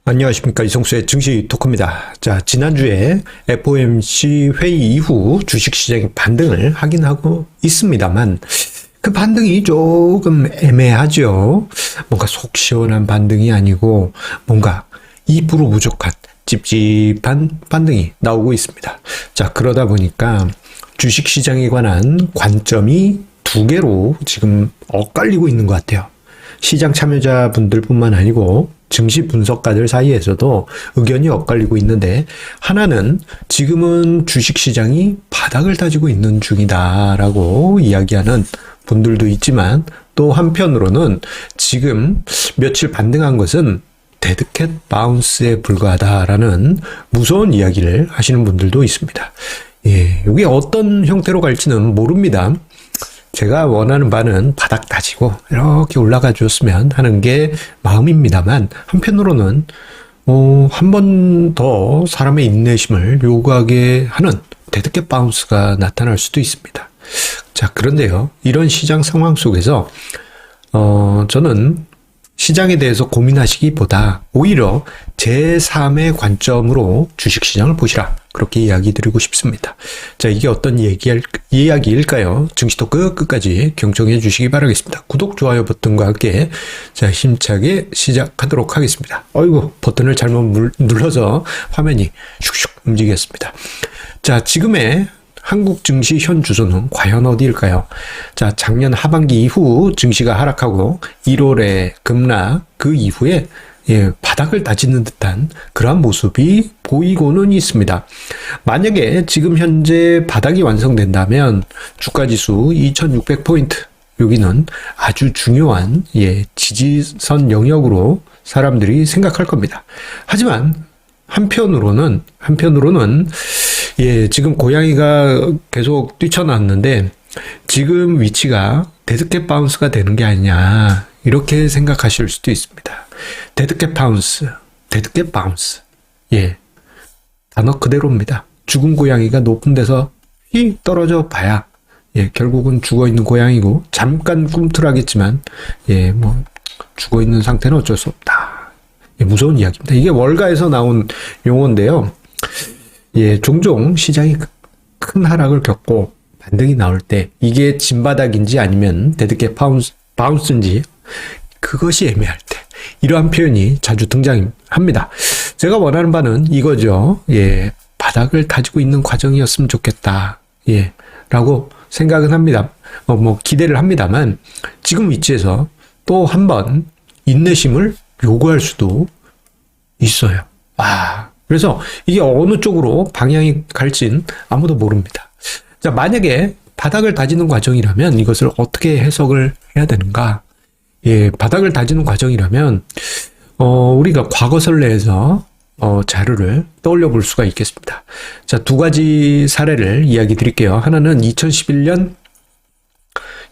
안녕하십니까, 이성수의 증시 토크입니다. 자, 지난주에 FOMC 회의 이후 주식시장의 반등을 하긴 하고 있습니다만 그 반등이 조금 애매하죠. 뭔가 속 시원한 반등이 아니고 뭔가 2% 부족한 찝찝한 반등이 나오고 있습니다. 자, 그러다 보니까 주식시장에 관한 관점이 두 개로 지금 엇갈리고 있는 것 같아요. 시장 참여자분들뿐만 아니고 증시 분석가들 사이에서도 의견이 엇갈리고 있는데, 하나는 지금은 주식시장이 바닥을 다지고 있는 중이다라고 이야기하는 분들도 있지만, 또 한편으로는 지금 며칠 반등한 것은 데드캣 바운스에 불과하다라는 무서운 이야기를 하시는 분들도 있습니다. 예, 이게 어떤 형태로 갈지는 모릅니다. 제가 원하는 바는 바닥 다지고 이렇게 올라가 줬으면 하는 게 마음입니다만, 한편으로는 한 번 더 사람의 인내심을 요구하게 하는 데드캣 바운스가 나타날 수도 있습니다. 자, 그런데요, 이런 시장 상황 속에서 저는 시장에 대해서 고민하시기보다 오히려 제3의 관점으로 주식시장을 보시라, 그렇게 이야기 드리고 싶습니다. 자, 이게 어떤 이야기일까요? 증시토크 끝까지 경청해 주시기 바라겠습니다. 구독, 좋아요 버튼과 함께 자, 힘차게 시작하도록 하겠습니다. 어이구, 버튼을 잘못 눌러서 화면이 슉슉 움직였습니다. 자, 지금의 한국 증시 현 주소는 과연 어디일까요? 자, 작년 하반기 이후 증시가 하락하고 1월에 급락, 그 이후에 바닥을 다지는 듯한 그러한 모습이 보이고는 있습니다. 만약에 지금 현재 바닥이 완성된다면 주가지수 2600포인트, 여기는 아주 중요한 지지선 영역으로 사람들이 생각할 겁니다. 하지만 한편으로는 지금 고양이가 계속 뛰쳐나왔는데 지금 위치가 데드캣 바운스가 되는 게 아니냐, 이렇게 생각하실 수도 있습니다. 데드캣 바운스. 예. 단어 그대로입니다. 죽은 고양이가 높은 데서 휙 떨어져 봐야, 결국은 죽어 있는 고양이고, 잠깐 꿈틀하겠지만, 죽어 있는 상태는 어쩔 수 없다. 무서운 이야기입니다. 이게 월가에서 나온 용어인데요. 종종 시장이 큰 하락을 겪고 반등이 나올 때 이게 진바닥인지 아니면 데드캣 바운스인지 그것이 애매할 때 이러한 표현이 자주 등장합니다. 제가 원하는 바는 이거죠. 바닥을 다지고 있는 과정이었으면 좋겠다. 라고 생각은 합니다. 기대를 합니다만, 지금 위치에서 또 한 번 인내심을 요구할 수도 있어요. 그래서 이게 어느 쪽으로 방향이 갈진 아무도 모릅니다. 자, 만약에 바닥을 다지는 과정이라면 이것을 어떻게 해석을 해야 되는가? 바닥을 다지는 과정이라면 우리가 과거 선례에서 자료를 떠올려 볼 수가 있겠습니다. 자, 두 가지 사례를 이야기 드릴게요. 하나는 2011년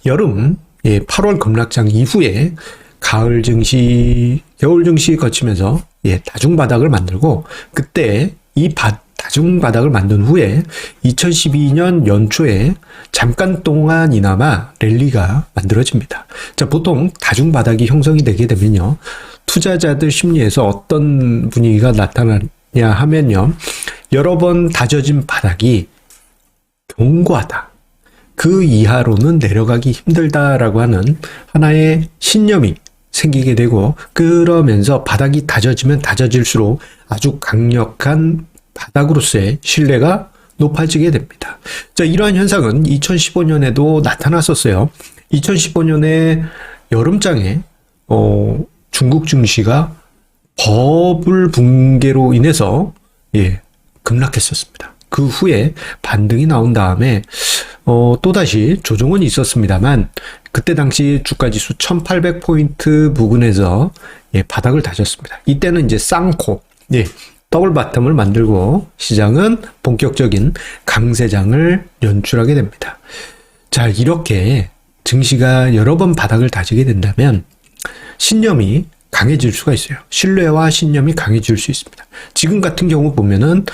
여름 8월 급락장 이후에 가을 증시, 겨울 증시 거치면서 다중바닥을 만들고, 그때 이 다중바닥을 만든 후에 2012년 연초에 잠깐 동안이나마 랠리가 만들어집니다. 자, 보통 다중바닥이 형성이 되게 되면요, 투자자들 심리에서 어떤 분위기가 나타나냐 하면요, 여러 번 다져진 바닥이 견고하다, 그 이하로는 내려가기 힘들다라고 하는 하나의 신념이 생기게 되고, 그러면서 바닥이 다져지면 다져질수록 아주 강력한 바닥으로서의 신뢰가 높아지게 됩니다. 자, 이러한 현상은 2015년에도 나타났었어요. 2015년에 여름장에 중국 증시가 버블 붕괴로 인해서 급락했었습니다. 그 후에 반등이 나온 다음에 또다시 조정은 있었습니다만, 그때 당시 주가지수 1800포인트 부근에서 바닥을 다졌습니다. 이때는 이제 쌍코, 더블 바텀을 만들고 시장은 본격적인 강세장을 연출하게 됩니다. 자, 이렇게 증시가 여러 번 바닥을 다지게 된다면 신념이 강해질 수가 있어요. 신뢰와 신념이 강해질 수 있습니다. 지금 같은 경우 보면은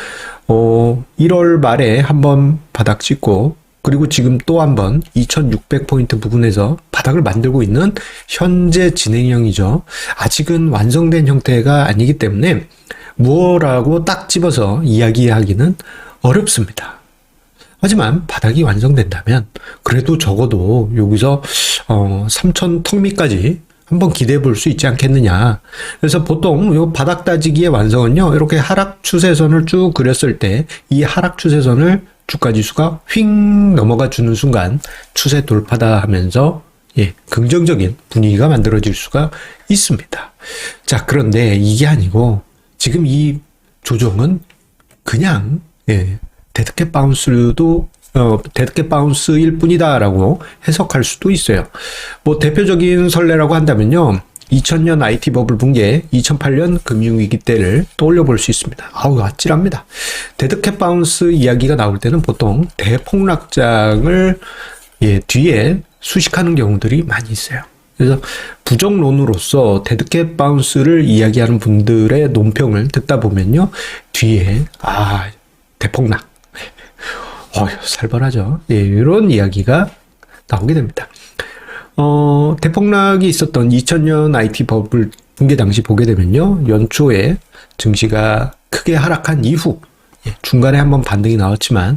1월 말에 한번 바닥 찍고 그리고 지금 또 한 번 2600포인트 부근에서 바닥을 만들고 있는 현재 진행형이죠. 아직은 완성된 형태가 아니기 때문에 뭐라고 딱 집어서 이야기하기는 어렵습니다. 하지만 바닥이 완성된다면 그래도 적어도 여기서 3000 턱 밑까지 한번 기대해 볼 수 있지 않겠느냐. 그래서 보통 요 바닥 따지기의 완성은요, 이렇게 하락 추세선을 쭉 그렸을 때 이 하락 추세선을 주가 지수가 휙 넘어가 주는 순간 추세 돌파다 하면서 긍정적인 분위기가 만들어질 수가 있습니다. 자, 그런데 이게 아니고 지금 이 조정은 그냥 데드캣 바운스도 데드캣 바운스일 뿐이다라고 해석할 수도 있어요. 뭐 대표적인 선례라고 한다면요, 2000년 IT 버블 붕괴, 2008년 금융위기 때를 떠올려 볼 수 있습니다. 아우, 아찔합니다. 데드캣 바운스 이야기가 나올 때는 보통 대폭락장을 뒤에 수식하는 경우들이 많이 있어요. 그래서 부정론으로서 데드캣 바운스를 이야기하는 분들의 논평을 듣다 보면요, 뒤에 대폭락, 살벌하죠. 이런 이야기가 나오게 됩니다. 대폭락이 있었던 2000년 IT 버블 붕괴 당시 보게 되면요, 연초에 증시가 크게 하락한 이후, 중간에 한번 반등이 나왔지만,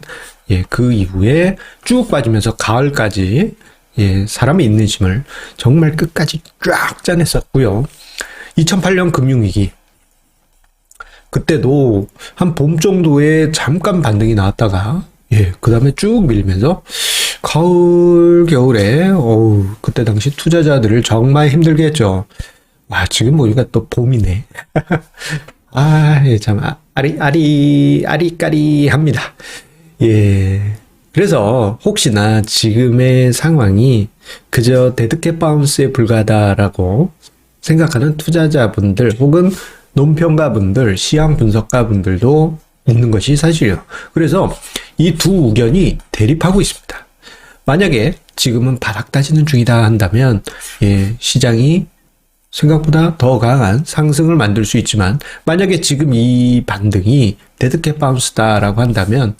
그 이후에 쭉 빠지면서 가을까지, 사람의 인내심을 정말 끝까지 쫙 짜냈었고요. 2008년 금융위기, 그때도 한 봄 정도에 잠깐 반등이 나왔다가, 그 다음에 쭉 밀면서, 가을, 겨울에, 그때 당시 투자자들을 정말 힘들게 했죠. 와, 지금 보니까 또 봄이네. 참, 아리까리합니다. 그래서 혹시나 지금의 상황이 그저 데드캣 바운스에 불과하다라고 생각하는 투자자분들 혹은 논평가분들, 시황 분석가분들도 있는 것이 사실이에요. 그래서 이 두 의견이 대립하고 있습니다. 만약에 지금은 바닥 따지는 중이다 한다면 시장이 생각보다 더 강한 상승을 만들 수 있지만, 만약에 지금 이 반등이 데드캣 바운스다라고 한다면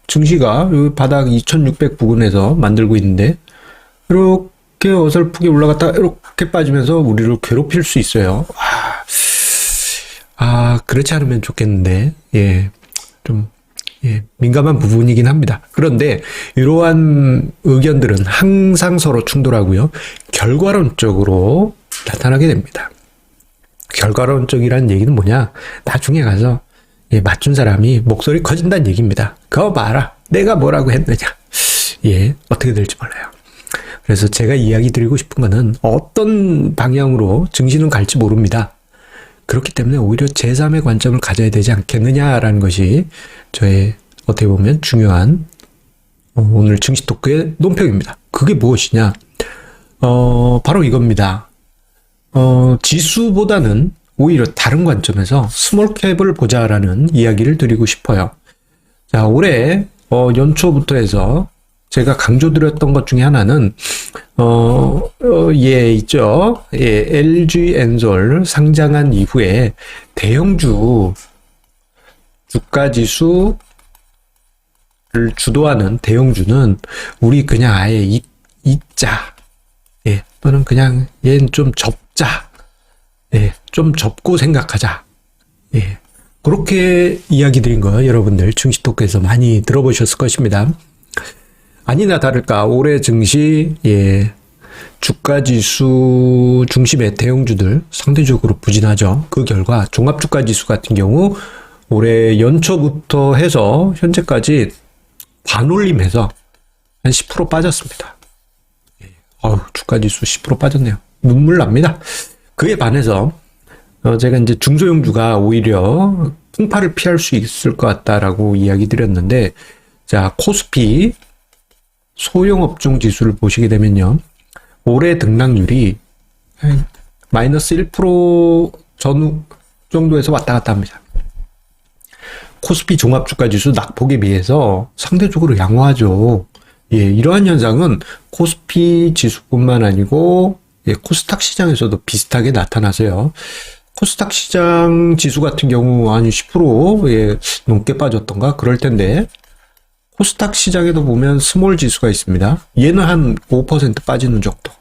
증시가 여기 바닥 2600 부근에서 만들고 있는데 이렇게 어설프게 올라갔다가 이렇게 빠지면서 우리를 괴롭힐 수 있어요. 그렇지 않으면 좋겠는데 좀 민감한 부분이긴 합니다. 그런데 이러한 의견들은 항상 서로 충돌하고요, 결과론적으로 나타나게 됩니다. 결과론적이라는 얘기는 뭐냐, 나중에 가서 맞춘 사람이 목소리 커진다는 얘기입니다. 그거 봐라, 내가 뭐라고 했느냐, 어떻게 될지 몰라요. 그래서 제가 이야기 드리고 싶은 거는 어떤 방향으로 증시는 갈지 모릅니다. 그렇기 때문에 오히려 제3의 관점을 가져야 되지 않겠느냐라는 것이 저의 어떻게 보면 중요한 오늘 증시 토크의 논평입니다. 그게 무엇이냐? 바로 이겁니다. 지수보다는 오히려 다른 관점에서 스몰캡을 보자라는 이야기를 드리고 싶어요. 자, 올해 연초부터 해서 제가 강조드렸던 것 중에 하나는 있죠. LG엔솔 상장한 이후에 대형주 주가지수를 주도하는 대형주는 우리 그냥 아예 잊자. 또는 그냥 얘는 좀 접자. 좀 접고 생각하자. 그렇게 이야기 드린 거 여러분들 증시 토크에서 많이 들어보셨을 것입니다. 아니나 다를까 올해 증시 주가지수 중심의 대형주들 상대적으로 부진하죠. 그 결과 종합주가지수 같은 경우 올해 연초부터 해서 현재까지 반올림해서 한 10% 빠졌습니다. 주가지수 10% 빠졌네요. 눈물 납니다. 그에 반해서 제가 이제 중소형주가 오히려 풍파를 피할 수 있을 것 같다라고 이야기 드렸는데, 자, 코스피 소형업종 지수를 보시게 되면요, 올해 등락률이 마이너스 1% 전후 정도에서 왔다 갔다 합니다. 코스피 종합주가지수 낙폭에 비해서 상대적으로 양호하죠. 이러한 현상은 코스피 지수뿐만 아니고 코스닥 시장에서도 비슷하게 나타나서요. 코스닥 시장 지수 같은 경우 한 10% 넘게 빠졌던가 그럴 텐데, 코스닥 시장에도 보면 스몰 지수가 있습니다. 얘는 한 5% 빠지는 정도.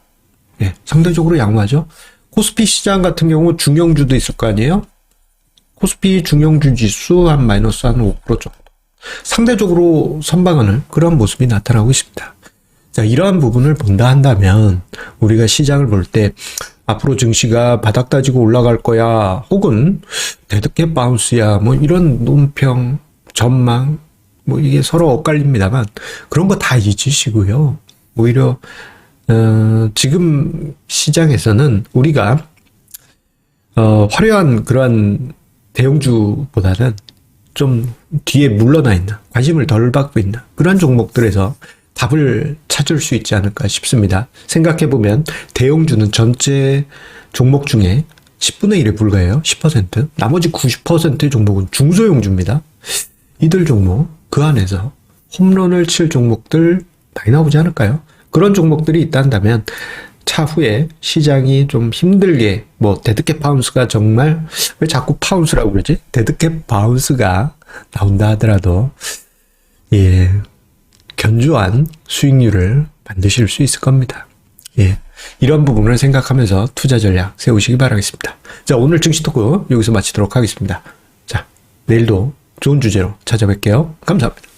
예, 상대적으로 양호하죠. 코스피 시장 같은 경우 중형주도 있을 거 아니에요? 코스피 중형주 지수 한 마이너스 한 5% 정도. 상대적으로 선방하는 그런 모습이 나타나고 있습니다. 자, 이러한 부분을 본다 한다면 우리가 시장을 볼 때 앞으로 증시가 바닥 다지고 올라갈 거야, 혹은 대득해 바운스야, 뭐 이런 논평, 전망, 뭐 이게 서로 엇갈립니다만 그런 거 다 잊으시고요. 오히려 지금 시장에서는 우리가 화려한 그러한 대형주보다는 좀 뒤에 물러나 있는, 관심을 덜 받고 있는 그런 종목들에서 답을 찾을 수 있지 않을까 싶습니다. 생각해보면 대형주는 전체 종목 중에 10분의 1에 불과해요. 10%. 나머지 90%의 종목은 중소형주입니다. 이들 종목, 그 안에서 홈런을 칠 종목들 많이 나오지 않을까요? 그런 종목들이 있다면 차후에 시장이 좀 힘들게, 뭐 데드캣 바운스가 정말, 왜 자꾸 파운스라고 그러지? 데드캣 바운스가 나온다 하더라도 예, 견조한 수익률을 만드실 수 있을 겁니다. 예, 이런 부분을 생각하면서 투자 전략 세우시기 바라겠습니다. 자, 오늘 증시 토크 여기서 마치도록 하겠습니다. 자, 내일도 좋은 주제로 찾아뵐게요. 감사합니다.